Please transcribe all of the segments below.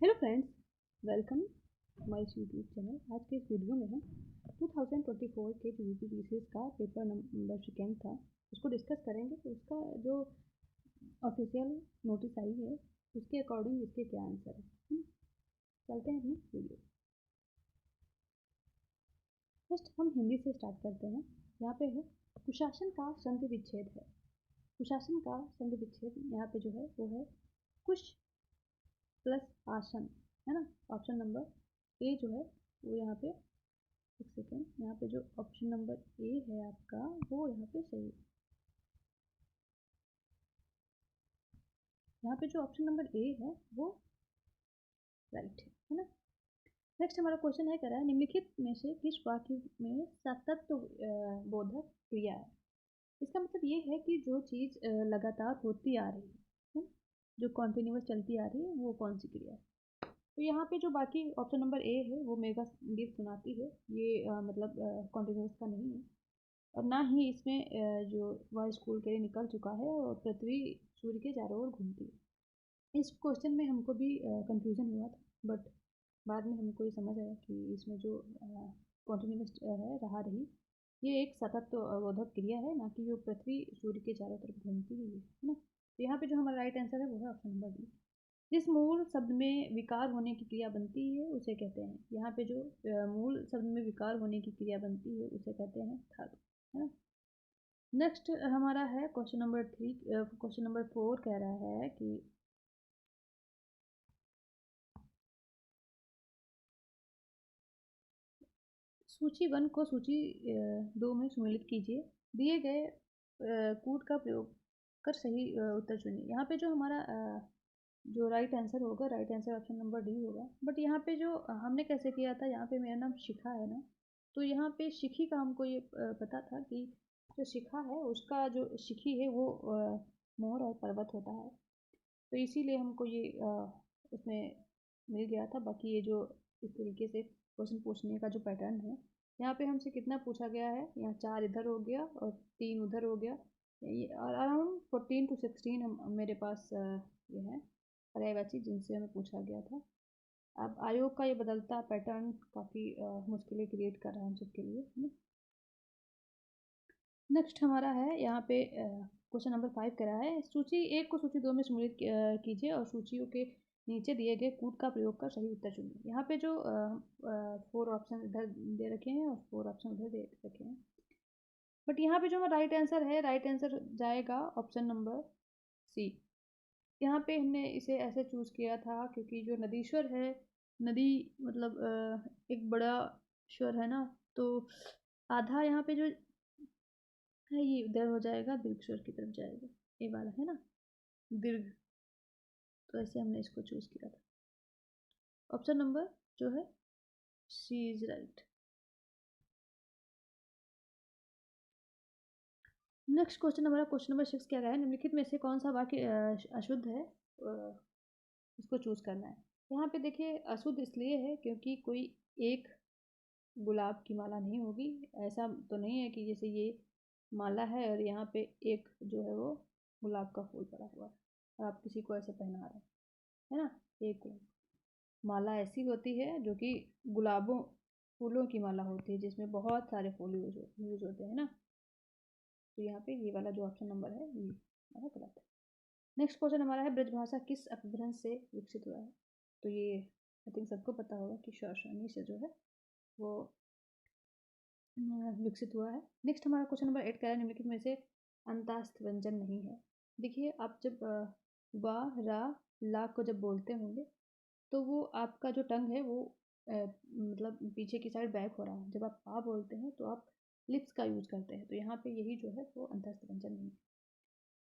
Hello friends, welcome my YouTube channel. आज के इस वीडियो में हम 2024 के जो यूपीपीसीएस का पेपर नंबर सेकेंड था उसको डिस्कस करेंगे। तो उसका जो ऑफिशियल नोटिस आई है उसके अकॉर्डिंग इसके क्या आंसर है। चलते हैं अपनी वीडियो। फर्स्ट हम हिंदी से स्टार्ट करते हैं। यहाँ पे है कुशासन का संधि विच्छेद है। कुशासन का संधि विच्छेद यहाँ पे जो है वो है कुश प्लस आसन, है ना। ऑप्शन नंबर ए जो है वो यहाँ पे, एक सेकेंड, यहाँ पे जो ऑप्शन नंबर ए है आपका वो यहाँ पे सही है। यहाँ पे जो ऑप्शन नंबर ए है वो राइट है ना। नेक्स्ट हमारा क्वेश्चन है, कह रहा है निम्नलिखित में से किस वाक्य में सतत्व बोधक क्रिया है। इसका मतलब ये है कि जो चीज़ लगातार होती आ रही है, जो कॉन्टिन्यूस चलती आ रही है, वो कौन सी क्रिया है। तो यहाँ पे जो बाकी ऑप्शन नंबर ए है वो मेगा गिफ्ट सुनाती है, ये मतलब कॉन्टिन्यूस का नहीं है। और ना ही इसमें जो वह स्कूल के लिए निकल चुका है और पृथ्वी सूर्य के चारों ओर घूमती है। इस क्वेश्चन में हमको भी कंफ्यूजन हुआ था, बट बाद में हमको ये समझ आया कि इसमें जो कॉन्टिन्यूस है रहा रही, ये एक सतत अवरोधक क्रिया है, ना कि जो पृथ्वी सूर्य के चारों तरफ घूमती हुई है ना। तो यहाँ पे जो हमारा राइट आंसर है वो है ऑप्शन नंबर डी। जिस मूल शब्द में विकार होने की क्रिया बनती है उसे कहते हैं, यहाँ पे जो मूल शब्द में विकार होने की क्रिया बनती है उसे कहते हैं धातु, है ना। नेक्स्ट हमारा है क्वेश्चन नंबर 3। क्वेश्चन नंबर 4 कह रहा है कि सूची 1 को सूची 2 में सम्मिलित कीजिए। दिए गए कूट का प्रयोग कर सही उत्तर चुनिए। यहाँ पे जो हमारा जो राइट आंसर होगा, right answer option number D होगा। बट यहाँ पे जो हमने कैसे किया था, यहाँ पे मेरा नाम शिखा है ना, तो यहाँ पे शिखी का हमको ये पता था कि जो शिखा है उसका जो शिखी है वो मोर और पर्वत होता है, तो इसीलिए हमको ये उसमें मिल गया था। बाकी ये जो इस तरीके से क्वेश्चन पूछने का जो पैटर्न है, यहाँ पे हमसे कितना पूछा गया है, यहाँ 4 इधर हो गया और 3 उधर हो गया, ये अराउंड 14 to 16 मेरे पास ये है पर्यायवाची जिनसे हमें पूछा गया था। अब आयोग का ये बदलता पैटर्न काफ़ी मुश्किलें क्रिएट कर रहा है हम सबके लिए, है ना। नेक्स्ट हमारा है यहाँ पे क्वेश्चन नंबर 5 कह रहा है सूची 1 को सूची 2 में सम्मिलित कीजिए और सूचियों के नीचे दिए गए कूट का प्रयोग कर सही उत्तर चुनिए। यहाँ पे जो 4 ऑप्शन इधर दे रखे हैं और 4 ऑप्शन उधर दे रखे हैं, बट यहाँ पे जो हमारा राइट आंसर है, राइट आंसर जाएगा ऑप्शन नंबर सी। यहाँ पे हमने इसे ऐसे चूज़ किया था क्योंकि जो नदीश्वर है, नदी मतलब एक बड़ा श्वर है ना, तो आधा यहाँ पे जो है ये उधर हो जाएगा, दीर्घ स्वर की तरफ जाएगा, ये वाला है ना दीर्घ, तो ऐसे हमने इसको चूज़ किया था। ऑप्शन नंबर जो है सी इज राइट। नेक्स्ट क्वेश्चन हमारा क्वेश्चन नंबर 6 क्या है, निम्नलिखित में से कौन सा वाक्य अशुद्ध है, इसको चूज़ करना है। यहाँ पे देखिए अशुद्ध इसलिए है क्योंकि कोई एक गुलाब की माला नहीं होगी। ऐसा तो नहीं है कि जैसे ये माला है और यहाँ पे एक जो है वो गुलाब का फूल पड़ा हुआ है और आप किसी को ऐसे पहना रहे हैं, है ना। एक माला ऐसी होती है जो कि गुलाबों फूलों की माला होती है जिसमें बहुत सारे फूल यूज होते हैं ना। तो यहाँ पे ये वाला जो ऑप्शन नंबर है ये हमारा गलत है। नेक्स्ट क्वेश्चन हमारा है ब्रजभाषा किस अपभ्रंश से विकसित हुआ है। तो ये आई थिंक सबको पता होगा कि शौशानी से जो है वो विकसित हुआ है। नेक्स्ट हमारा क्वेश्चन नंबर 8 कह रहा है निम्नलिखित में से अंतस्थ व्यंजन नहीं है। देखिए आप जब वा रा ला को जब बोलते होंगे तो वो आपका जो टंग है वो मतलब पीछे की साइड बैक हो रहा है। जब आप पा बोलते हैं तो आप लिप्स का यूज करते हैं, तो यहाँ पे यही जो है वो अंतस्थ व्यंजन नहीं है।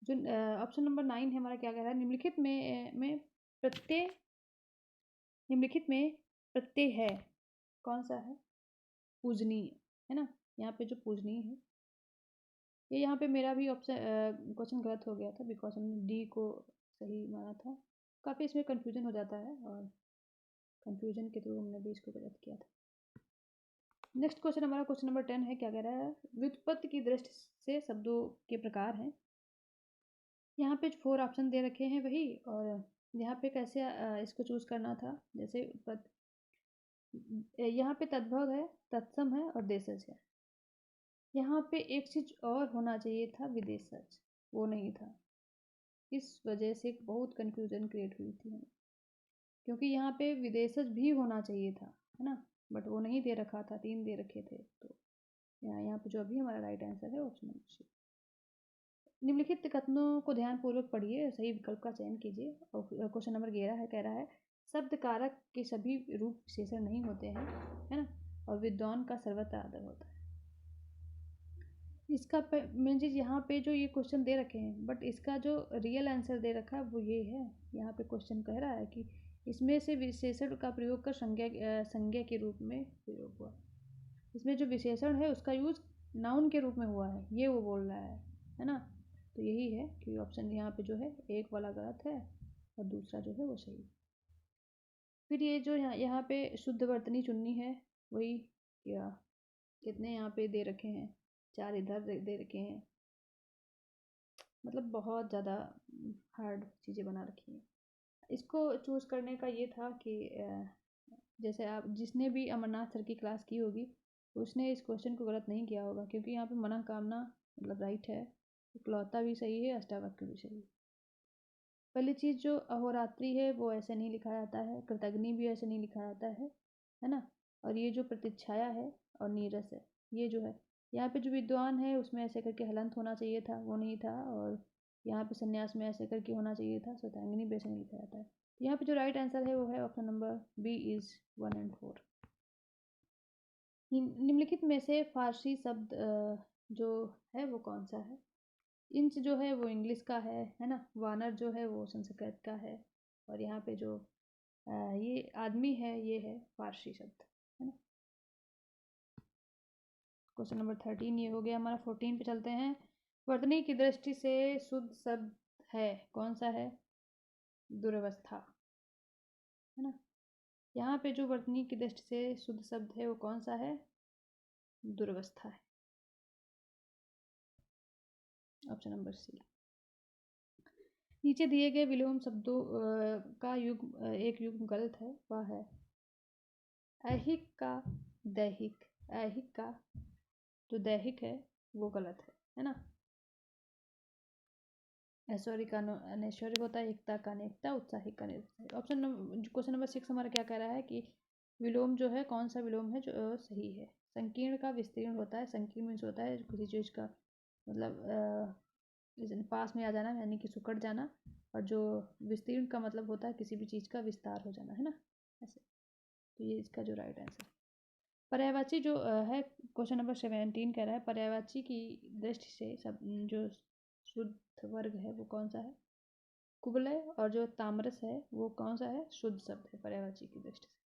जो ऑप्शन नंबर 9 है हमारा क्या कह रहा है, निम्नलिखित में प्रत्यय, निम्नलिखित में प्रत्यय है कौन सा है, पूजनीय, है ना। यहाँ पे जो पूजनीय है, ये यहाँ पे मेरा भी ऑप्शन क्वेश्चन गलत हो गया था बिकॉज हमने डी को सही माना था। काफ़ी इसमें कन्फ्यूजन हो जाता है और कन्फ्यूजन के थ्रू हमने भी इसको गलत किया था। नेक्स्ट क्वेश्चन हमारा क्वेश्चन नंबर 10 है, क्या कह रहा है व्युत्पत्ति की दृष्टि से शब्दों के प्रकार हैं। यहाँ पे 4 ऑप्शन दे रखे हैं वही, और यहाँ पे कैसे इसको चूज करना था, जैसे यहाँ पे तद्भव है, तत्सम है और देशज है। यहाँ पे एक चीज और होना चाहिए था, विदेशज, वो नहीं था। इस वजह से बहुत कंफ्यूजन क्रिएट हुई थी हमें, क्योंकि यहाँ पे विदेशज भी होना चाहिए था, है ना, बट वो नहीं दे रखा था, 3 दे रखे थे। तो यहाँ पे जो अभी हमारा राइट आंसर है ऑप्शन नंबर सी। निम्नलिखित कथनों को ध्यानपूर्वक पढ़िए, सही विकल्प का चयन कीजिए। और क्वेश्चन नंबर 11 है, कह रहा है शब्द कारक के सभी रूप विशेषण नहीं होते हैं, है ना, और विद्वान का सर्वत्र आदर होता है। इसका मेन चीज यहाँ पे जो ये क्वेश्चन दे रखे हैं, बट इसका जो रियल आंसर दे रखा है वो ये है। यहाँ पे क्वेश्चन कह रहा है कि इसमें से विशेषण का प्रयोग कर संज्ञा के रूप में प्रयोग हुआ। इसमें जो विशेषण है उसका यूज नाउन के रूप में हुआ है, ये वो बोल रहा है ना। तो यही है कि ऑप्शन यहाँ पे जो है एक वाला गलत है और दूसरा जो है वो सही। फिर ये जो यहाँ पे शुद्ध वर्तनी चुननी है, वही क्या कितने यहाँ पे दे रखे हैं, 4 इधर दे रखे हैं, मतलब बहुत ज़्यादा हार्ड चीज़ें बना रखी हैं। इसको चूज़ करने का ये था कि जैसे आप जिसने भी अमरनाथ सर की क्लास की होगी उसने इस क्वेश्चन को गलत नहीं किया होगा, क्योंकि यहाँ पे मनोकामना मतलब राइट है, इकलौता भी सही है, अष्टावक्र भी सही है। पहली चीज़ जो अहोरात्रि है वो ऐसे नहीं लिखा जाता है, कृतग्नि भी ऐसे नहीं लिखा जाता है ना। और ये जो प्रतीक्षाया है और नीरस है, ये जो है यहाँ पे जो विद्वान है उसमें ऐसे करके हलंत होना चाहिए था, वो नहीं था। और यहाँ पे संन्यास में ऐसे करके होना चाहिए था, श्वेतांगिनी भी ऐसे नहीं लिखा जाता है। यहाँ पे जो राइट आंसर है वो है ऑप्शन नंबर बी इज 1 और 4। निम्नलिखित में से फारसी शब्द जो है वो कौन सा है। इंच जो है वो इंग्लिश का है ना। वानर जो है वो संस्कृत का है। और यहाँ पे जो ये आदमी है ये है फारसी शब्द, है ना। क्वेश्चन नंबर 13 ये हो गया हमारा। 14 पे चलते हैं। वर्तनी की दृष्टि से शुद्ध शब्द है, कौन सा है, दुर्वस्था, है ना। यहाँ पे जो वर्तनी की दृष्टि से शुद्ध शब्द है वो कौन सा है, दुर्वस्था है, ऑप्शन नंबर सी। नीचे दिए गए विलोम शब्दों का एक युग्म गलत है, वह है ऐहिक का दैहिक। ऐहिक का जो दैहिक है वो गलत है ना। ऐश्वर्य का अनैश्वर्य होता है, एकता का अनेकता, उत्साहिक का निरुत्साहिक। ऑप्शन क्वेश्चन नंबर 6 हमारा क्या कह रहा है कि विलोम जो है कौन सा विलोम है जो सही है। संकीर्ण का विस्तीर्ण होता है। संकीर्ण मीन्स होता है किसी चीज का मतलब पास में आ जाना, यानी कि सुकड़ जाना। और जो विस्तीर्ण का मतलब होता है किसी भी चीज का विस्तार हो जाना, है ना, ऐसे। तो ये इसका जो राइट आंसर। पर्यायवाची जो है क्वेश्चन नंबर 17 कह रहा है पर्यायवाची की दृष्टि से सब जो शुद्ध वर्ग है वो कौन सा है, कुवलय। और जो तामरस है वो कौन सा है, शुद्ध शब्द है पर्यायवाची की दृष्टि से।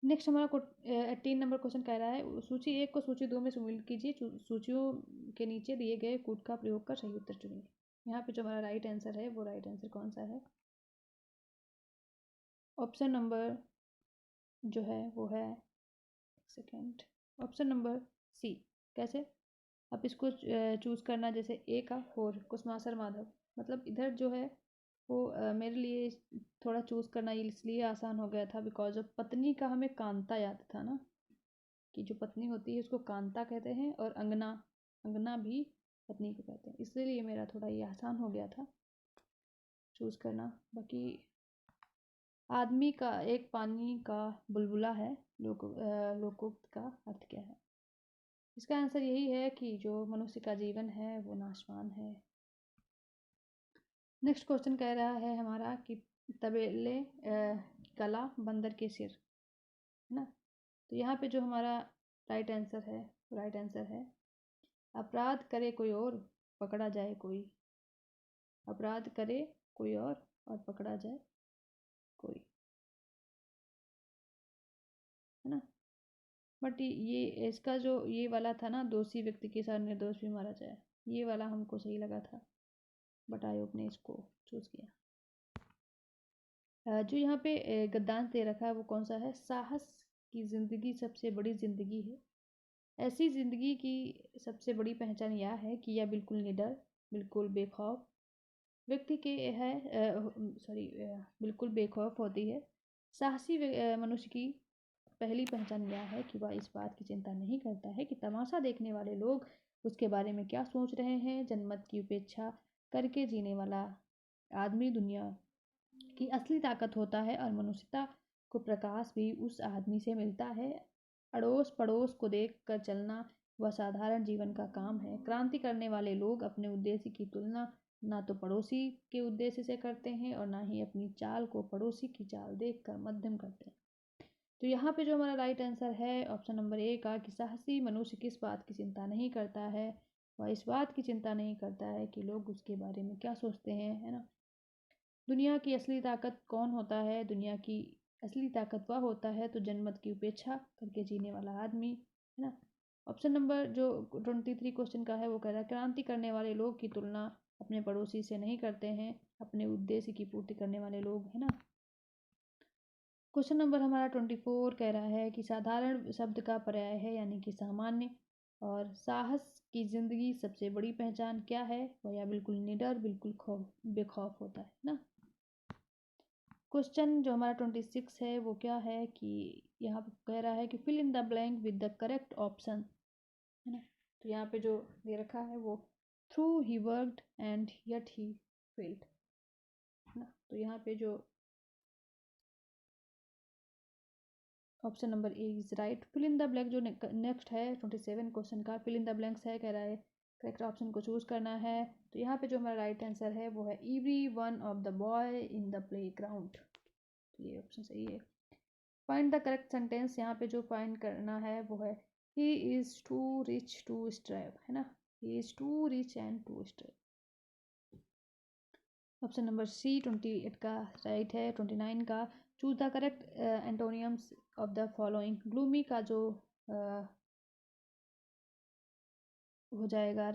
नेक्स्ट हमारा 18 नंबर क्वेश्चन कह रहा है सूची 1 को सूची 2 में सम्मिलित कीजिए। सूचियों के नीचे दिए गए कूट का प्रयोग कर सही उत्तर चुनिए। यहाँ पे जो हमारा राइट आंसर है वो राइट आंसर कौन सा है, ऑप्शन नंबर जो है वो है, सेकेंड, ऑप्शन नंबर सी। कैसे आप इसको चूज करना, जैसे ए का 4 कुसमासर माधव, मतलब इधर जो है वो मेरे लिए थोड़ा चूज करना इसलिए आसान हो गया था बिकॉज ऑफ पत्नी का हमें कांता याद था ना, कि जो पत्नी होती है उसको कांता कहते हैं, और अंगना, अंगना भी पत्नी को कहते हैं, इसलिए मेरा थोड़ा ये आसान हो गया था चूज करना। बाकी आदमी का एक पानी का बुलबुला है, लोकोक्त का अर्थ क्या है। इसका आंसर यही है कि जो मनुष्य का जीवन है वो नाशवान है। नेक्स्ट क्वेश्चन कह रहा है हमारा कि तबेले गला बंदर के सिर, है ना। तो यहाँ पे जो हमारा राइट आंसर है अपराध करे कोई और पकड़ा जाए कोई। अपराध करे कोई और पकड़ा जाए कोई, है ना। बट ये इसका जो ये वाला था ना, दोषी व्यक्ति के साथ निर्दोष भी मारा जाए, ये वाला हमको सही लगा था, बट आयोग ने इसको चूज किया। जो यहाँ पे गद्यांश दे रखा है वो कौन सा है, साहस की जिंदगी सबसे बड़ी जिंदगी है। ऐसी जिंदगी की सबसे बड़ी पहचान यह है कि यह बिल्कुल निडर, बिल्कुल बेखौफ, व्यक्ति के है बिल्कुल बेखौफ होती है। साहसी मनुष्य की पहली पहचान यह है कि वह इस बात की चिंता नहीं करता है कि तमाशा देखने वाले लोग उसके बारे में क्या सोच रहे हैं। जनमत की उपेक्षा करके जीने वाला आदमी दुनिया की असली ताकत होता है और मनुष्यता को प्रकाश भी उस आदमी से मिलता है। अड़ोस पड़ोस को देख कर चलना वह साधारण जीवन का काम है। क्रांति करने वाले लोग अपने उद्देश्य की तुलना ना तो पड़ोसी के उद्देश्य से करते हैं और ना ही अपनी चाल को पड़ोसी की चाल देखकर मध्यम करते हैं। तो यहाँ पे जो हमारा राइट आंसर है ऑप्शन नंबर ए का कि साहसी मनुष्य किस बात की चिंता नहीं करता है, वह इस बात की चिंता नहीं करता है कि लोग उसके बारे में क्या सोचते हैं, है ना। दुनिया की असली ताकत कौन होता है? दुनिया की असली ताकत वह होता है तो जनमत की उपेक्षा करके जीने वाला आदमी, है ना। ऑप्शन नंबर जो 23 क्वेश्चन का है वो कह रहा है क्रांति करने वाले लोग की तुलना अपने पड़ोसी से नहीं करते हैं, अपने उद्देश्य की पूर्ति करने वाले लोग, है ना। क्वेश्चन नंबर हमारा 24 कह रहा है कि साधारण शब्द का पर्याय है यानी कि सामान्य, और साहस की जिंदगी सबसे बड़ी पहचान क्या है? वह या बिल्कुल निडर बिल्कुल बेखौफ होता है ना। क्वेश्चन जो हमारा 26 है वो क्या है कि यहाँ पे कह रहा है कि fill in the blank with the correct option, है ना। तो यहाँ पे जो दे रखा है वो through he worked and yet he failed, है ना। तो यहाँ पे जो option number A is right. Fill in the blank जो नेक्स्ट है 27 क्वेश्चन का फिल इन द ब्लैंक्स है, कह रहा है करेक्ट ऑप्शन को चूज करना है। तो यहाँ पे जो हमारा राइट आंसर है वो है every one of the boy in the play ground. तो ये ऑप्शन सही है। फाइंड द करेक्ट सेंटेंस, यहाँ पे जो फाइंड करना है वो है he is too rich to strive, है ना। He is too rich and to strive. Option number C 28 का राइट है। 29 का choose the correct antonyms of the following. Gloomy का जो हो जाएगा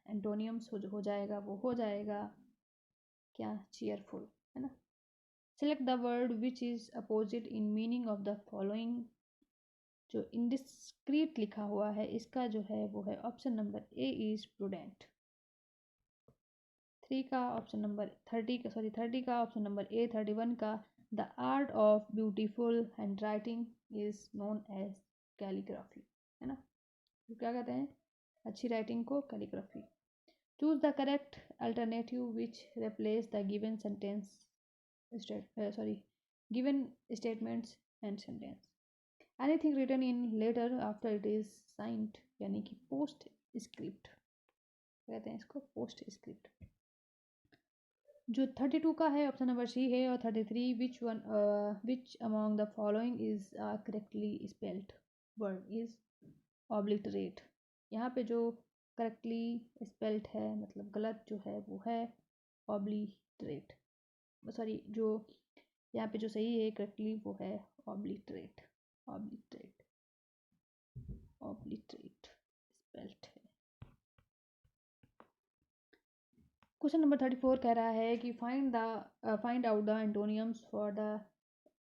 एंटोनियम्स हो जाएगा वो हो जाएगा क्या? चीयरफुल, है ना। Select the word which is opposite in meaning of the following. जो इंडिस्क्रीट लिखा हुआ है इसका जो है वो है option number A is prudent. 3 का ऑप्शन नंबर 30 का ऑप्शन नंबर ए 31 का the art of beautiful hand writing is known as calligraphy, है ना। तो क्या कहते हैं अच्छी राइटिंग को? Calligraphy. Choose the correct alternative which replace the given sentence given statements and sentence. Anything written in letter after it is signed यानी कि पोस्ट स्क्रिप्ट कहते हैं इसको, पोस्ट स्क्रिप्ट। जो 32 का है ऑप्शन नंबर सी है, और 33 which among the following is correctly spelled word is obliterate. यहाँ पे जो करेक्टली स्पेल्ड है मतलब गलत जो है वो है ऑब्लिटरेट। सॉरी, जो यहाँ पे जो सही है करेक्टली वो है ऑब्लिटरेट। ऑब्लिटरेट ऑब्लिटरेट स्पेल्ड है। क्वेश्चन नंबर 34 कह रहा है कि find out the antonyms for the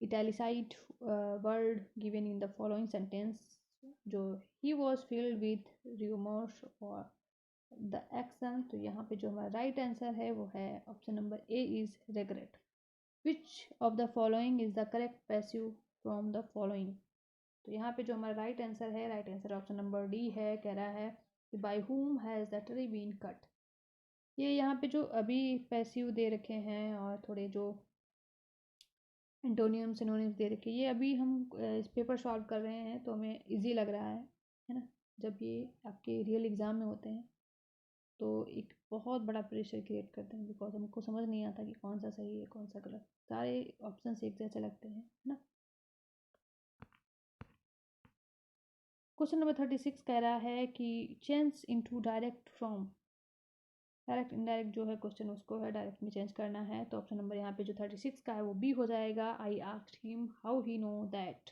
italicised word given in the following sentence. जो he was filled with remorse और द एक्शन। तो यहाँ पे जो हमारा राइट आंसर है वो है option number A is regret. Which of the following is the correct passive from the following. तो यहाँ पे जो हमारा right answer option number D है, कह रहा है कि by whom has the tree been cut. ये यहाँ पे जो अभी पैसिव दे रखे हैं और थोड़े जो एंटोनियम सिनोनिम्स दे रखे हैं ये अभी हम इस पेपर सॉल्व कर रहे हैं तो हमें इजी लग रहा है ना। जब ये आपके रियल एग्ज़ाम में होते हैं तो एक बहुत बड़ा प्रेशर क्रिएट करते हैं बिकॉज हमको समझ नहीं आता कि कौन सा सही है कौन सा गलत। सारे ऑप्शन एक जैसे लगते हैं, है ना। क्वेश्चन नंबर 36 कह रहा है कि change into direct from. Direct indirect जो है क्वेश्चन उसको है डायरेक्ट में चेंज करना है। तो ऑप्शन नंबर यहाँ पे जो 36 का है वो बी हो जाएगा। I asked him how he know that.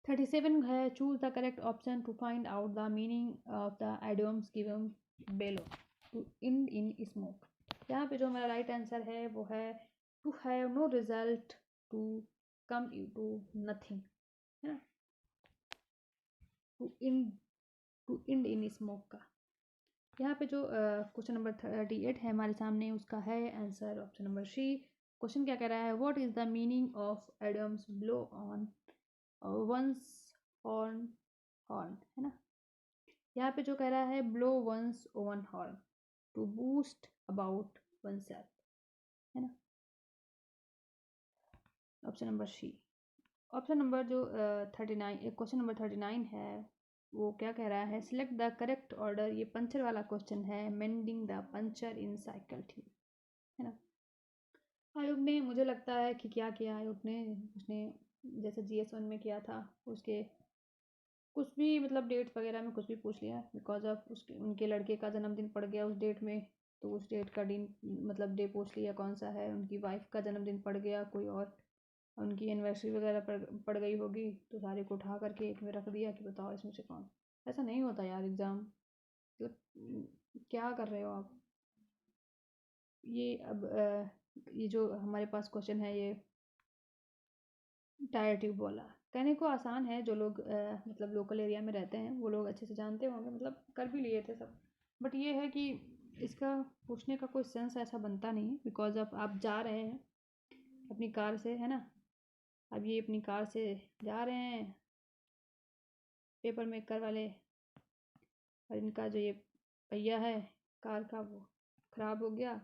37 है choose the correct option to find out the meaning of the idioms given below. To end in smoke. यहाँ पे जो हमारा राइट आंसर है वो है to have no result to come to nothing, है ना। टू इंड इन स्मोक का यहाँ पे जो क्वेश्चन नंबर 38 है हमारे सामने, उसका है answer option number C. Question क्या कह रहा है, what is the meaning of idioms blow on one's horn horn, है ना। यहाँ पे जो कह रहा है blow one's own horn to boast about one self, है ना, option number C. Option number जो 39, क्वेश्चन नंबर 39 है, वो क्या कह रहा है, सिलेक्ट द करेक्ट ऑर्डर। ये पंचर वाला क्वेश्चन है, mending the puncture in cycle tube, है ना। आयोग ने, मुझे लगता है कि क्या किया आयोग ने, उसने जैसे GS1 में किया था, उसके कुछ भी मतलब डेट वगैरह में कुछ भी पूछ लिया, बिकॉज ऑफ उसके उनके लड़के का जन्मदिन पड़ गया उस डेट में, तो उस डेट का दिन मतलब डे पूछ लिया कौन सा है, उनकी वाइफ का जन्मदिन पड़ गया कोई और, उनकी एनिवर्सरी वगैरह पड़ गई होगी, तो सारे को उठा करके एक में रख दिया कि बताओ इसमें से कौन। ऐसा नहीं होता यार एग्ज़ाम, मतलब क्या कर रहे हो आप। ये अब ये जो हमारे पास क्वेश्चन है, ये टायर ट्यूब वाला, कहने को आसान है, जो लोग मतलब लोकल एरिया में रहते हैं वो लोग अच्छे से जानते होंगे, मतलब कर भी लिए थे सब, बट ये है कि इसका पूछने का कोई सेंस ऐसा बनता नहीं है, बिकॉज अब आप जा रहे हैं अपनी कार से, है ना, अब ये अपनी कार से जा रहे हैं, पेपर मेकर वाले, और इनका जो ये पहिया है कार का वो ख़राब हो गया।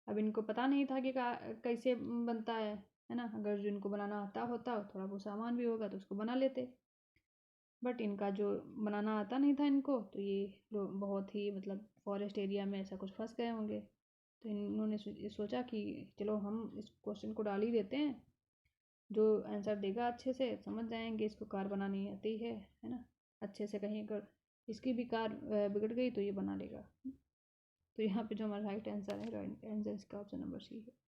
अब इनको पता नहीं था कि कैसे बनता है ना, अगर जो इनको बनाना आता होता, थोड़ा वो सामान भी होगा तो उसको बना लेते, बट इनका जो बनाना आता नहीं था इनको, तो ये लोग बहुत ही मतलब फॉरेस्ट एरिया में ऐसा कुछ फंस गए होंगे, तो इन्होंने सोचा कि चलो हम इस क्वेश्चन को डाल ही देते हैं, जो आंसर देगा अच्छे से समझ जाएंगे, इसको कार बनानी आती है ना, अच्छे से, कहीं अगर इसकी भी कार बिगड़ गई तो ये बना लेगा। तो यहाँ पे जो हमारा राइट आंसर है, राइट आंसर इसका ऑप्शन नंबर सी है।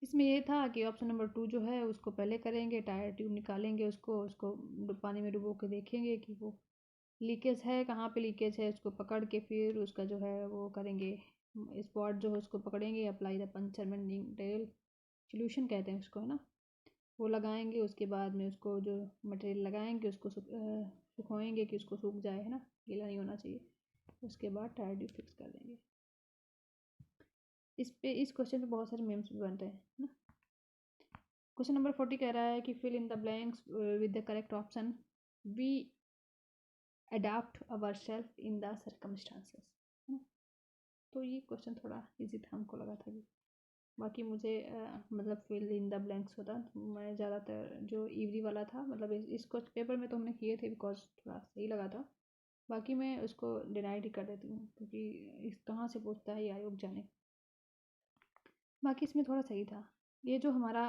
इसमें ये था कि ऑप्शन नंबर 2 जो है उसको पहले करेंगे, टायर ट्यूब निकालेंगे, उसको उसको पानी में डुबो के देखेंगे कि वो लीकेज है, कहाँ पे लीकेज है, उसको पकड़ के फिर उसका जो है वो करेंगे, स्पॉट जो है उसको पकड़ेंगे, apply the puncture mending tell solution कहते हैं उसको, है ना, वो लगाएंगे, उसके बाद में उसको जो मटेरियल लगाएंगे उसको सुखाएंगे कि उसको सूख जाए, है ना, गीला नहीं होना चाहिए, उसके बाद टायर ट्यूब फिक्स कर देंगे। इस क्वेश्चन पे बहुत सारे मेम्स भी बन रहे हैं ना। क्वेश्चन नंबर 40 कह रहा है कि fill in the blanks with the correct option, we adapt our self in the circumstances, है ना। तो ये क्वेश्चन थोड़ा इजी था, हमको लगा था कि, बाकी मुझे मतलब फिल इन द ब्लैंक्स होता, तो मैं ज़्यादातर जो ईवरी वाला था, मतलब इस पेपर में तो हमने किए थे बिकॉज थोड़ा सही लगा था, बाकी मैं उसको डिनाइड ही कर देती हूँ, क्योंकि इस कहाँ से पूछता है ये आयोग जाने। बाकी इसमें थोड़ा सही था, ये जो हमारा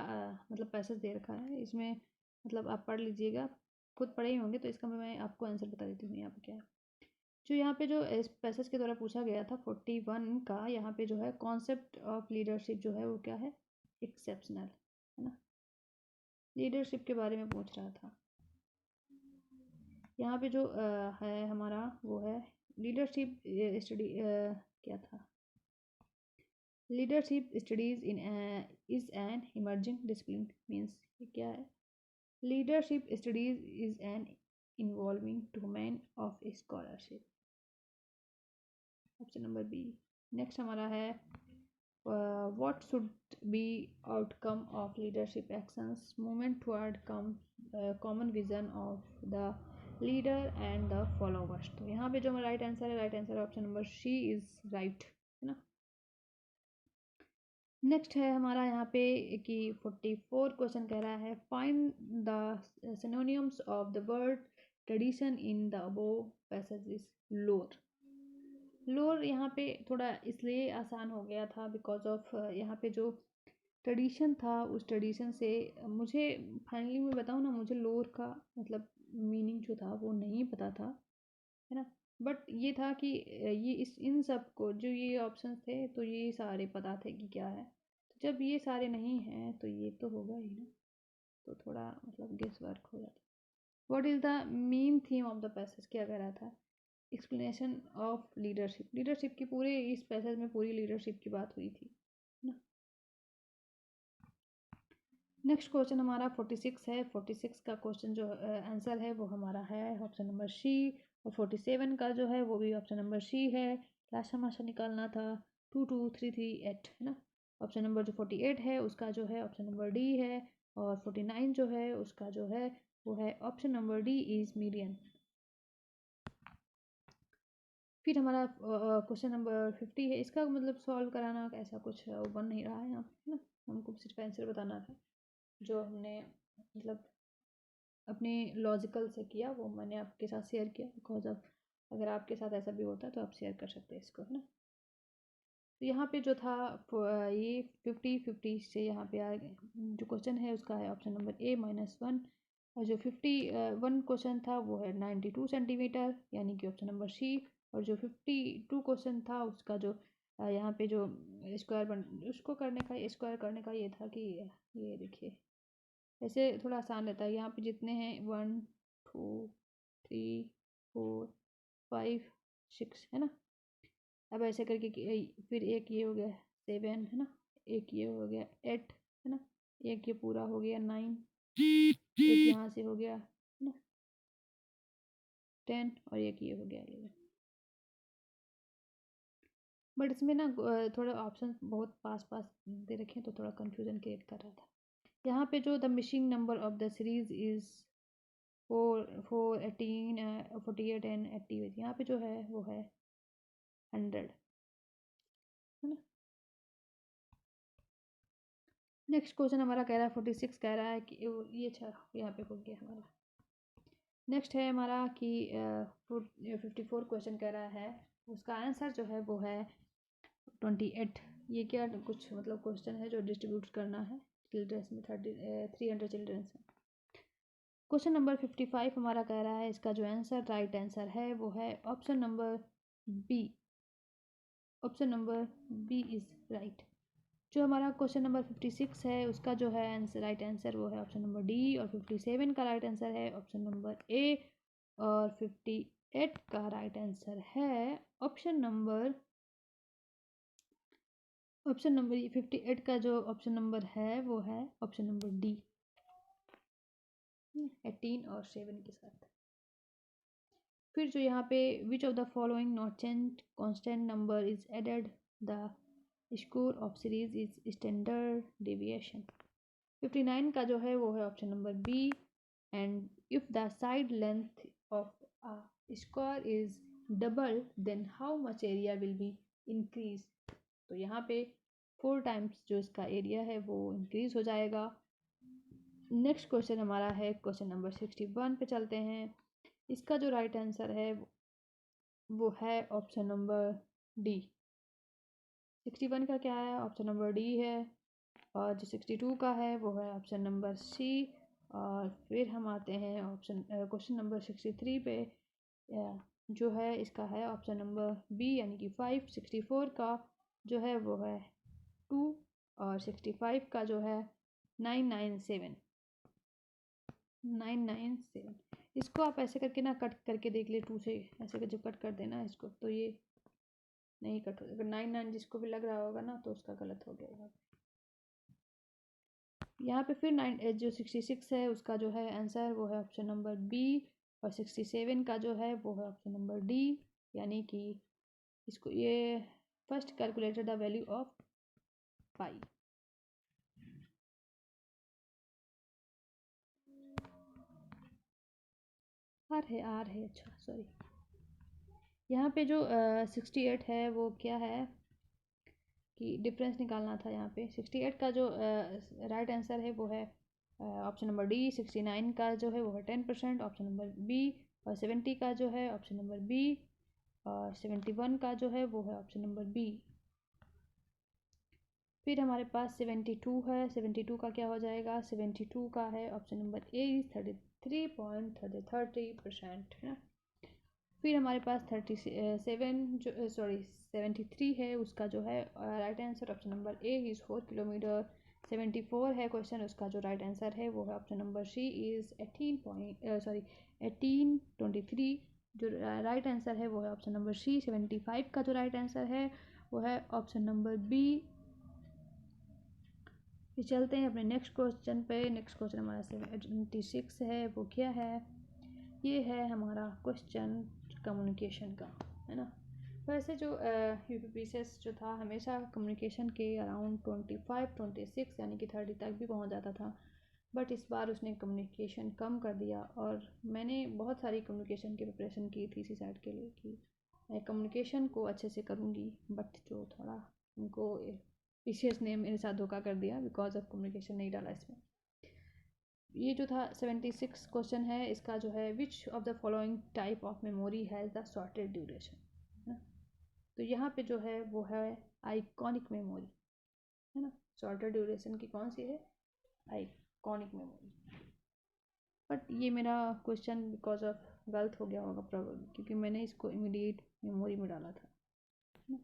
मतलब पैसेज दे रखा है, इसमें मतलब आप पढ़ लीजिएगा, खुद पढ़े ही होंगे, तो इसका मैं आपको आंसर बता देती हूँ यहाँ पे क्या है। जो यहाँ पे जो इस पैसेज के द्वारा पूछा गया था 41 का, यहाँ पे जो है कॉन्सेप्ट ऑफ लीडरशिप जो है वो क्या है, एक्सेप्शनल, है ना, लीडरशिप के बारे में पूछ रहा था। यहाँ पे जो है हमारा वो है लीडरशिप स्टडी, क्या था, leadership studies in is an emerging discipline, means ये क्या है, leadership studies is an involving domain of scholarship, option number B. Next हमारा है what should be outcome of leadership actions movement toward common vision of the leader and the followers। तो यहाँ पे जो हमारा राइट आंसर है, right answer option number C is right, है ना। नेक्स्ट है हमारा यहाँ पे कि 44 क्वेश्चन कह रहा है find the synonyms of the word tradition in the above passages. लोर, लोर यहाँ पे थोड़ा इसलिए आसान हो गया था बिकॉज ऑफ यहाँ पे जो ट्रेडिशन था, उस ट्रेडिशन से मुझे फाइनली मैं बताऊँ ना, मुझे लोर का मतलब मीनिंग जो था वो नहीं पता था, है ना, बट ये था कि ये इस इन सब को जो ये ऑप्शन थे तो ये सारे पता थे कि क्या है, तो जब ये सारे नहीं हैं तो ये तो होगा ही ना, तो थोड़ा मतलब गेस वर्क हो जाता। What is the main theme of the passage, क्या कह रहा था, एक्सप्लेनेशन ऑफ लीडरशिप, लीडरशिप की पूरे इस पैसेज में पूरी लीडरशिप की बात हुई थी ना। नेक्स्ट क्वेश्चन हमारा 46 है, 46 का क्वेश्चन जो आंसर है वो हमारा है ऑप्शन नंबर सी, और 47 का जो है वो भी ऑप्शन नंबर सी है। लास्ट हमारा निकालना था 22338 है ना। ऑप्शन नंबर जो 48 है उसका जो है ऑप्शन नंबर डी है, और 49 जो है उसका जो है वो है option number D is median. फिर हमारा क्वेश्चन नंबर 50 है। इसका मतलब सॉल्व कराना ऐसा कुछ बन नहीं रहा है यहाँ पे, है ना। हमको सिर्फ आंसर बताना था जो हमने मतलब अपने लॉजिकल से किया, वो मैंने आपके साथ शेयर किया। बिकॉज ऑफ अगर आपके साथ ऐसा भी होता है तो आप शेयर कर सकते हैं इसको, है ना। तो यहाँ पे जो था ये 50 से यहाँ पे आ गए। जो क्वेश्चन है उसका है ऑप्शन नंबर ए -1, और जो 51 क्वेश्चन था वो है 92 सेंटीमीटर यानी कि ऑप्शन नंबर सी। और जो 52 क्वेश्चन था उसका जो यहाँ पे जो स्क्वायर बन उसको करने का स्क्वायर करने का ये था कि ये देखिए ऐसे थोड़ा आसान रहता है। यहाँ पे जितने हैं 1 2 3 4 5 6 है ना। अब ऐसे करके फिर एक ये हो गया 7 है ना, एक ये हो गया 8 है ना, एक ये पूरा हो गया 9, एक यहाँ से हो गया है ना 10, और एक ये हो गया 11। बट इसमें ना थोड़े ऑप्शन बहुत पास पास दे रखे हैं तो थोड़ा कंफ्यूजन क्रिएट कर रहा था। यहाँ पे जो the missing number of the series is 4 18 48 and 80। यहाँ पे जो है वो है 100 है ना। नेक्स्ट क्वेश्चन हमारा कह रहा है 46 कह रहा है कि ये यहाँ पे हो गया हमारा। नेक्स्ट है हमारा कि 54 क्वेश्चन कह रहा है, उसका आंसर जो है वो है 28। ये क्या कुछ मतलब क्वेश्चन है जो डिस्ट्रीब्यूट करना है चिल्ड्रंस में 300 चिल्ड्रंस में। क्वेश्चन नंबर 55 हमारा कह रहा है, इसका जो आंसर राइट आंसर है वो है option number B. Option number B is right. जो हमारा क्वेश्चन नंबर 56 है उसका जो है आंसर राइट आंसर वो है ऑप्शन नंबर डी, और 57 का राइट आंसर है ऑप्शन नंबर ए, और 58 का राइट आंसर है ऑप्शन नंबर 58 का जो ऑप्शन नंबर है वो है ऑप्शन नंबर डी 18 और 7 के साथ। फिर जो यहाँ पे which of the following not change constant number is added the score of series is standard deviation. 59 का जो है वो है option number B, and if the side length of a square is double then how much area will be increase. तो यहाँ पे 4 times जो इसका एरिया है वो इंक्रीज हो जाएगा। नेक्स्ट क्वेश्चन हमारा है क्वेश्चन नंबर 61 पे चलते हैं। इसका जो राइट आंसर है वो है ऑप्शन नंबर डी। 61 का क्या है ऑप्शन नंबर डी है, और जो 62 का है वो है ऑप्शन नंबर सी। और फिर हम आते हैं ऑप्शन क्वेश्चन नंबर 63 पे, जो है इसका है ऑप्शन नंबर बी यानी कि 5। 64 का जो है वो है 2, और 65 का जो है 997। इसको आप ऐसे करके ना कट करके देख ले 2 से, ऐसे जब कट कर देना इसको तो ये नहीं कट होगा। अगर 99 जिसको भी लग रहा होगा ना तो उसका गलत हो गया। यहाँ पे फिर 9 जो 66 है उसका जो है आंसर वो है ऑप्शन नंबर बी, और 67 का जो है वो है ऑप्शन नंबर डी, यानी कि इसको ये first calculated the value of pi. R है अच्छा सॉरी। यहाँ पे जो 68 है वो क्या है कि डिफरेंस निकालना था। यहाँ पे 68 का जो राइट आंसर है वो है ऑप्शन नंबर डी। 69 का जो है वो है 10% ऑप्शन नंबर बी, और 70 का जो है ऑप्शन नंबर बी, और 71 का जो है वो है ऑप्शन नंबर बी। फिर हमारे पास 72 है। 72 का क्या हो जाएगा, 72 का है ऑप्शन नंबर ए 33.30% है ना। फिर हमारे पास 73 है, उसका जो है right answer option number A is 4 kilometre. 74 है क्वेश्चन, उसका जो राइट आंसर है वो है ऑप्शन नंबर सी इज़ 1823। जो राइट आंसर है वो है ऑप्शन नंबर सी। 75 का जो राइट आंसर है वो है ऑप्शन नंबर बी। फिर चलते हैं अपने नेक्स्ट क्वेश्चन पे। नेक्स्ट क्वेश्चन हमारा 76 है, वो क्या है, ये है हमारा क्वेश्चन कम्युनिकेशन का, है ना। वैसे जो यूपीपीसीएस जो था हमेशा कम्युनिकेशन के अराउंड 25-26 यानी कि 30 तक भी पहुंच जाता था, बट इस बार उसने कम्युनिकेशन कम कर दिया। और मैंने बहुत सारी कम्युनिकेशन की प्रिपरेशन की थी सीसैट के लिए कि मैं कम्युनिकेशन को अच्छे से करूँगी, बट जो थोड़ा उनको पीसीएस ने मेरे साथ धोखा कर दिया बिकॉज ऑफ कम्युनिकेशन नहीं डाला इसमें। ये जो था 76 क्वेश्चन है, इसका जो है which of the following type of memory has the shorted duration, है ना। तो यहाँ पे जो है वो है आइकॉनिक मेमोरी, है ना। शॉर्टेड ड्यूरेशन की कौन सी है, आइकॉनिक मेमोरी। बट ये मेरा क्वेश्चन बिकॉज ऑफ गलत हो गया होगा प्रॉब्लम, क्योंकि मैंने इसको इमीडिएट मेमोरी में डाला था, है ना।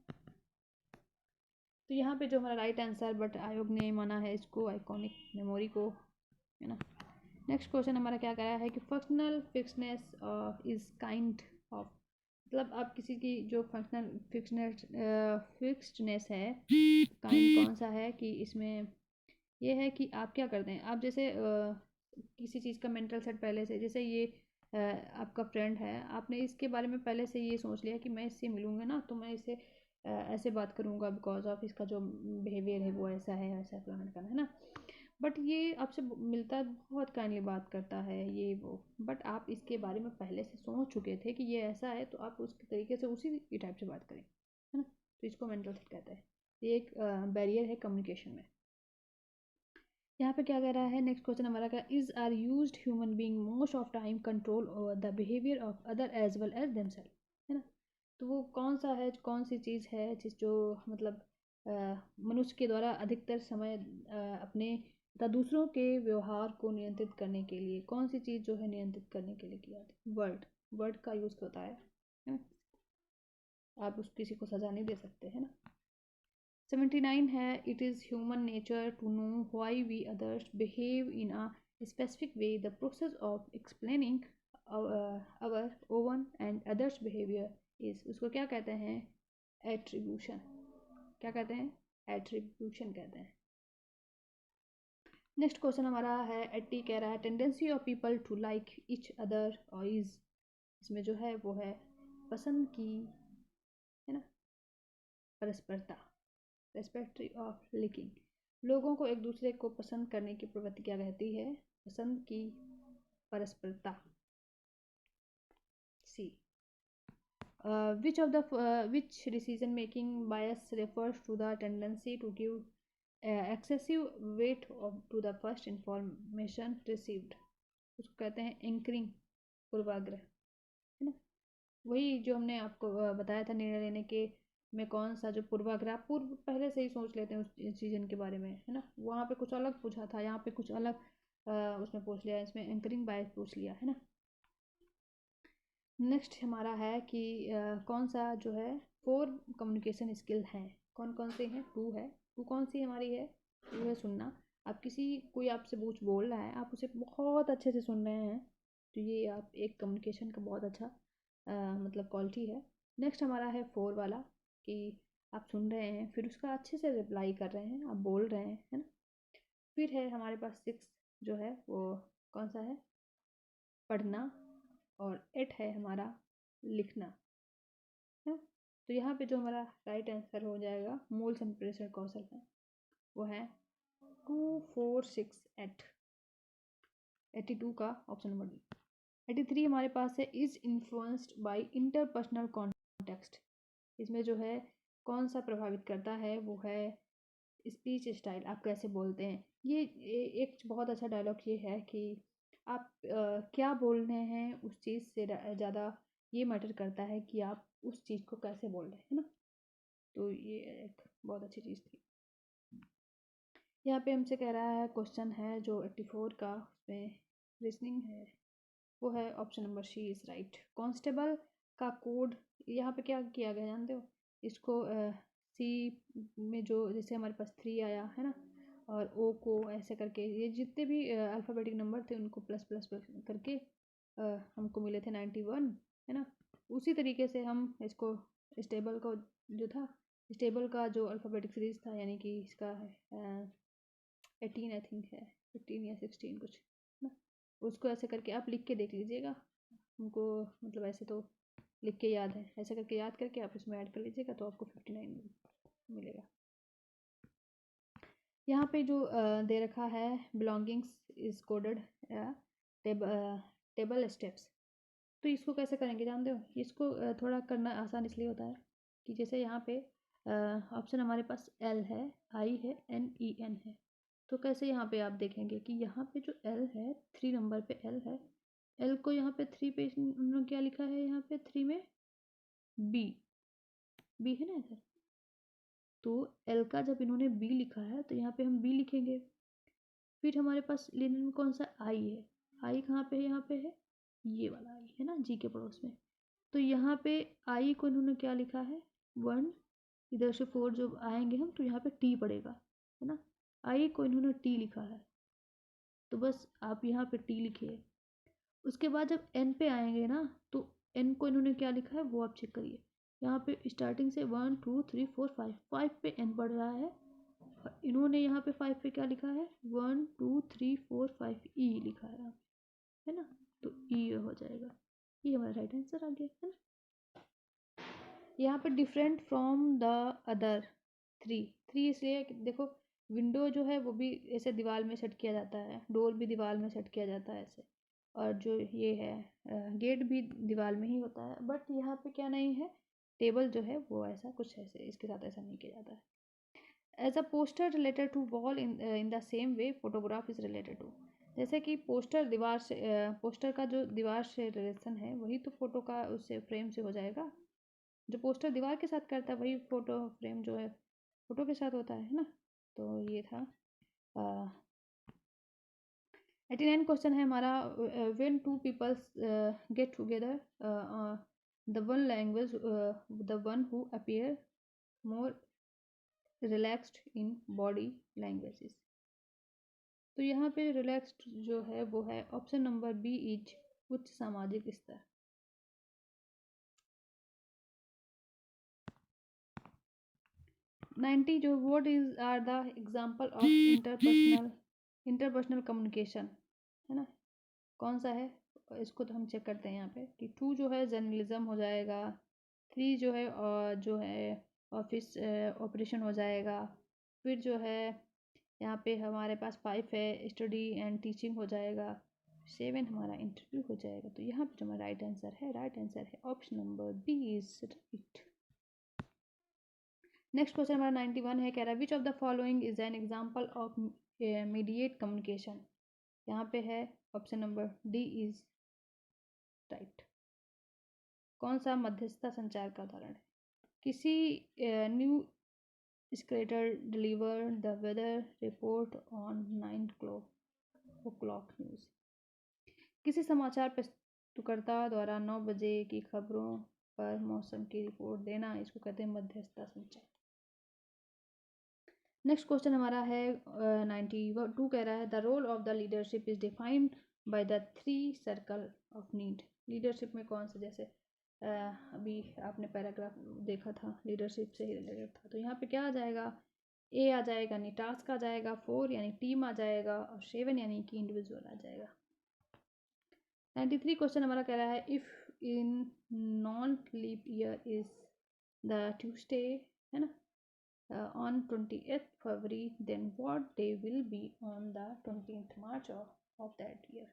तो यहाँ पे जो हमारा राइट आंसर, बट आयोग ने माना है इसको आइकॉनिक मेमोरी को, है ना। नेक्स्ट क्वेश्चन हमारा क्या कह रहा है कि functional fixedness is kind of, मतलब आप किसी की जो फंक्शनल फिक्सडनेस है काइंड कौन सा है, कि इसमें ये है कि आप क्या करते हैं। आप जैसे किसी चीज़ का मेंटल सेट पहले से, जैसे ये आपका फ्रेंड है, आपने इसके बारे में पहले से ये सोच लिया कि मैं इससे मिलूँगा ना तो मैं इससे ऐसे बात करूँगा बिकॉज ऑफ इसका जो बिहेवियर है वो ऐसा है, ऐसा प्लान करना, है ना। बट ये आपसे मिलता है, बहुत काइंडली बात करता है ये वो, बट आप इसके बारे में पहले से सोच चुके थे कि ये ऐसा है, तो आप उस तरीके से उसी टाइप से बात करें, है ना। तो इसको मेंटल सेट कहते हैं। ये एक बैरियर है कम्युनिकेशन में। यहाँ पे क्या कह रहा है, नेक्स्ट क्वेश्चन हमारा क्या, is are used human being most of time control over the behaviour of other as well as themselves, है ना। तो वो कौन सा है, कौन सी चीज़ है जिस जो मतलब मनुष्य के द्वारा अधिकतर समय अपने तथा दूसरों के व्यवहार को नियंत्रित करने के लिए कौन सी चीज़ जो है नियंत्रित करने के लिए की जाती है, वर्ड का यूज़ होता है ना। आप उस किसी को सजा नहीं दे सकते, है ना। 79 है, it is human nature to know why we others behave in a specific way, the process of explaining our own and others behaviour is, उसको क्या कहते हैं, एट्रीब्यूशन। क्या कहते हैं, एट्रीब्यूशन कहते हैं। नेक्स्ट क्वेश्चन हमारा है 80, कह रहा है tendency of people to like each other और इज, इसमें जो है वो है पसंद की, है ना, परस्परता, रेस्पेक्ट ऑफ लिकिंग, लोगों को एक दूसरे को पसंद करने की प्रवृत्ति क्या कहती है, पसंद की परस्परता। सी which of the which decision making bias refers to the tendency to give excessive weight to the first information received, उसको कहते हैं एंकरिंग, पूर्वाग्रह, है ना। वही जो हमने आपको बताया था निर्णय लेने के में कौन सा जो पूर्वाग्रह, पूर्व पहले से ही सोच लेते हैं उस डिसीजन के बारे में, है ना। वहाँ पे कुछ अलग पूछा था, यहाँ पे कुछ अलग उसमें पूछ लिया, इसमें एंकरिंग बायस पूछ लिया, है ना। नेक्स्ट हमारा है कि कौन सा जो है 4 कम्युनिकेशन स्किल हैं, कौन कौन से हैं, 2 है, 2 कौन सी हमारी है, 2 है सुनना। आप किसी कोई आपसे कुछ बोल रहा है, आप उसे बहुत अच्छे से सुन रहे हैं, तो ये आप एक कम्युनिकेशन का बहुत अच्छा मतलब क्वालिटी है। नेक्स्ट हमारा है 4 वाला कि आप सुन रहे हैं फिर उसका अच्छे से रिप्लाई कर रहे हैं, आप बोल रहे हैं, है ना। फिर है हमारे पास 6 जो है वो कौन सा है, पढ़ना, और 8 है हमारा लिखना, है। तो यहाँ पे जो हमारा राइट आंसर हो जाएगा मूल संप्रेषण कौशल है वो है 2 4 6 8, 82 का ऑप्शन नंबर डी। 83 हमारे पास है is influenced by interpersonal context, इसमें जो है कौन सा प्रभावित करता है वो है स्पीच स्टाइल, आप कैसे बोलते हैं। ये एक बहुत अच्छा डायलॉग ये है कि आप क्या बोल रहे हैं उस चीज़ से ज़्यादा ये मैटर करता है कि आप उस चीज़ को कैसे बोल रहे हैं, है ना। तो ये एक बहुत अच्छी चीज़ थी। यहाँ पे हमसे कह रहा है क्वेश्चन है जो 84 का, उसमें रीजनिंग है, वो है option number C is right. Constable का कोड यहाँ पे क्या किया गया जानते हो, इसको सी में जो जैसे हमारे पास 3 आया है ना, और ओ को ऐसे करके ये जितने भी अल्फ़ाबेटिक नंबर थे उनको प्लस प्लस प्लस करके हमको मिले थे 91, है ना। उसी तरीके से हम इसको स्टेबल को जो था, स्टेबल का जो अल्फ़ाबेटिक सीरीज़ था, यानी कि इसका है 18 आई थिंक है, 15 या 16 कुछ ना, उसको ऐसे करके आप लिख के देख लीजिएगा। हमको मतलब ऐसे तो लिख के याद है, ऐसा करके याद करके आप इसमें ऐड कर लीजिएगा तो आपको 59 मिलेगा। यहाँ पे जो दे रखा है belongings is coded table steps, तो इसको कैसे करेंगे जानते हो? इसको थोड़ा करना आसान इसलिए होता है कि जैसे यहाँ पे ऑप्शन हमारे पास एल है, आई है, NEN है, तो कैसे यहाँ पे आप देखेंगे कि यहाँ पे जो एल है 3 नंबर पे एल है, एल को यहाँ पे 3 पे उन्होंने क्या लिखा है, यहाँ पे 3 में बी है ना इधर, तो एल का जब इन्होंने बी लिखा है तो यहाँ पे हम बी लिखेंगे। फिर हमारे पास लेने में कौन सा आई है, आई कहाँ पे है, यहाँ पे है, ये वाला आई है ना जी के पड़ोस में, तो यहाँ पे आई को इन्होंने क्या लिखा है 1, इधर से 4 जब आएंगे हम तो यहाँ पे टी पड़ेगा, है ना, आई को इन्होंने टी लिखा है, तो बस आप यहाँ पे टी लिखिए। उसके बाद जब एन पे आएंगे ना तो एन को इन्होंने क्या लिखा है वो आप चेक करिए, यहाँ पे स्टार्टिंग से 1 2 3 4 5 पे एन बढ़ रहा है, और इन्होंने यहाँ पे 5 पे क्या लिखा है 1 2 3 4 5 ई लिखा है ना, तो ई हो जाएगा, ये हमारा राइट आंसर आ गया है ना। यहाँ पे डिफरेंट फ्रॉम द अदर 3 इसलिए देखो विंडो जो है वो भी ऐसे दीवार में सेट किया जाता है, डोर भी दीवार में सेट किया जाता है ऐसे, और जो ये है गेट भी दीवार में ही होता है, बट यहाँ पे क्या नहीं है, टेबल जो है वो ऐसा कुछ ऐसे इसके साथ ऐसा नहीं किया जाता है। As a poster related to wall in the same way photograph is related to, जैसे कि पोस्टर दीवार से पोस्टर का जो दीवार से रिलेशन है वही तो फोटो का उससे फ्रेम से हो जाएगा, जो पोस्टर दीवार के साथ करता है वही फोटो फ्रेम जो है फोटो के साथ होता है ना, तो ये था 89 क्वेश्चन है हमारा, when two peoples get together the one language the one who appear more relaxed in body languages, तो यहाँ पे रिलैक्स्ड जो है वो है ऑप्शन नंबर बी इज उच्च सामाजिक स्तर। 90 जो what is are the example of interpersonal communication, है ना, कौन सा है, इसको तो हम चेक करते हैं यहाँ पे कि 2 जो है जर्नलिज्म हो जाएगा, 3 जो है और जो है ऑफिस ऑपरेशन हो जाएगा, फिर जो है यहाँ पे हमारे पास 5 है स्टडी एंड टीचिंग हो जाएगा, 7 हमारा इंटरव्यू हो जाएगा, तो यहाँ पे जो हमारा राइट आंसर है option number B is right. Next question हमारा 91 है, कह रहा है which of the following is an example of mediate communication, यहाँ पे है option number D is right. कौन सा मध्यस्थता संचार का उदाहरण है, किसी newscaster deliver the weather report on 9 o'clock news, किसी समाचार प्रस्तुतकर्ता द्वारा 9 बजे की खबरों पर मौसम की रिपोर्ट देना, इसको कहते हैं मध्यस्थता संचार। नेक्स्ट क्वेश्चन हमारा है 92 कह रहा है the role of the leadership is defined by the 3 circle of need, leadership में कौन सा, जैसे अभी आपने पैराग्राफ देखा था लीडरशिप से ही रिलेटेड था, तो यहाँ पे क्या आ जाएगा, ए आ जाएगा यानी टास्क आ जाएगा, 4 यानी टीम आ जाएगा, और 7 यानी कि इंडिविजुअल आ जाएगा। 93 क्वेश्चन हमारा कह रहा है if in non leap year is the Tuesday, है ना, on 28th February, then what day will be on the 20th March of that year,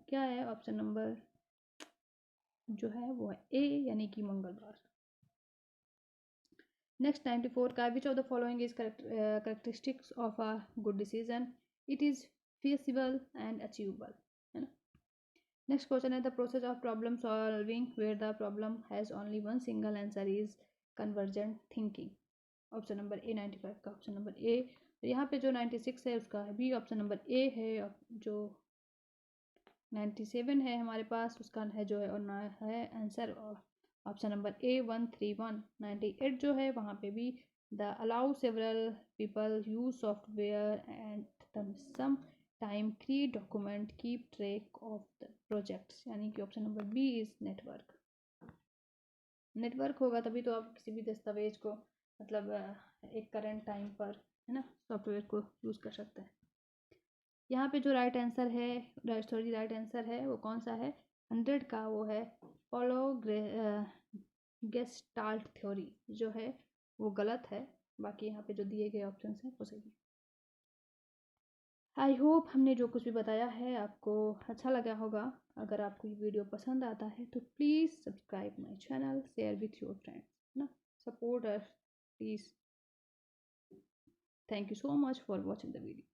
क्या है ऑप्शन नंबर जो है वो है ए यानी कि मंगलवार। नेक्स्ट 94 का which of the following is characteristics of a good decision, it is feasible and achievable, है ना। Next question is the process of problem solving where the problem has only one single answer is convergent thinking, option number A 95 का option number ए, यहाँ पे जो 96 है उसका B option number ए है, जो 97 है हमारे पास उसका है जो है और ना है आंसर ऑप्शन नंबर ए 131। 98 जो है वहाँ पे भी the allow several people use software and some time create document keep track of the projects, यानी कि option number B is network. Network होगा तभी तो आप किसी भी दस्तावेज को मतलब एक करंट टाइम पर, है ना, सॉफ्टवेयर को यूज़ कर सकते हैं। यहाँ पे जो राइट आंसर है वो कौन सा है, 100 का वो है फॉलो गेस्टाल्ट थ्योरी, जो है वो गलत है। बाकी यहाँ पे जो दिए गए ऑप्शन हैं वो सही है। आई होप हमने जो कुछ भी बताया है आपको अच्छा लगा होगा। अगर आपको ये वीडियो पसंद आता है तो please subscribe my channel, share with your friends, ना, support us please. Thank you so much for watching the video.